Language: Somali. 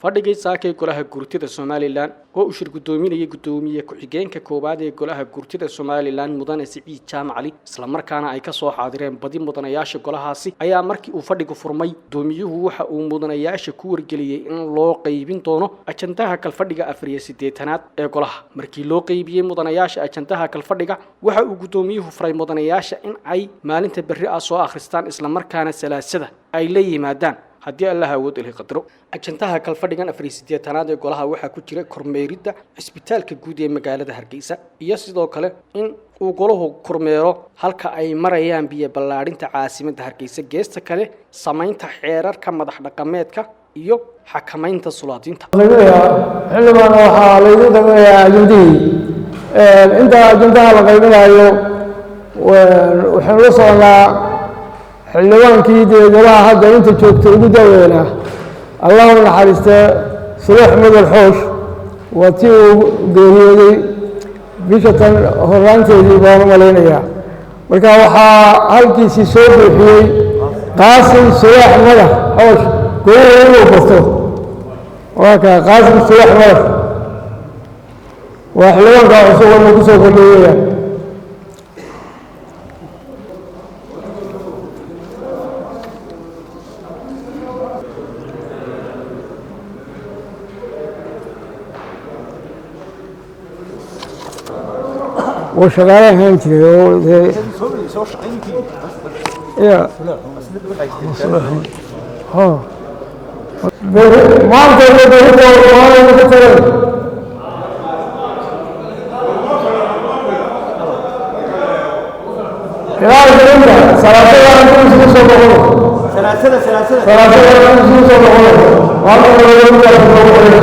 fadhigii saakay golaha gurtida Somaliland oo u shir gudoominayay gudoomiye ku-xigeenka koobaad ee golaha gurtida Somaliland mudane Siciid Jaamac Ali isla markaana ay ka soo xaadireen badi mudanayaasha golahaasi ayaa markii uu fadhigu furmay doomiyuhu waxa uu mudanayaasha ku wargeliyay in loo qaybin doono ajandaha kal fadhiga 84aad ee golaha markii loo qaybiyay mudanayaasha ajandaha kal fadhiga waxa uu gudoomiyuhu faray mudanayaasha in ay maalinta berri ah soo akhristaan isla markaana salaasada ay la yimaadaan haddii Allah awood ilaahay qadaro ajandaha kal fadhigan 84aad ee golaha waxa ku jira kormeeridda isbitaalka guud ee magaalada Hargeysa iyo sidoo kale in uu golahu kormeero halka ay marayaan biyo ballaarinta caasimadda Hargeysa geesta kale samaynta xeerarka madax dhaqameedka iyo xakamaynta sulaadinta xilligan waxa la idin dameeyaa ajandihii inta ajandaha la qaybinayo waxaan la soconaa xildhibaankii golaha hadda inta joogta ugu daaweynaa allah u naxariista Saleex Madal Xoosh waa tii uu geeriyooday bishatan horaanteedii baan u malaynayaa marka waxaa halkiisii soo buuxiyey Qaasim Saleex Madal Xoosh golaha inuu barto waa ka Qaasim Saleex Madal waa xildhibaanka cusub oo ku soo kordhiyay وشغاله هنتي يا ها ما تقدر تقول ما تقدر يا جماعه ثلاثه انتم سووا ثلاثه ما تقدر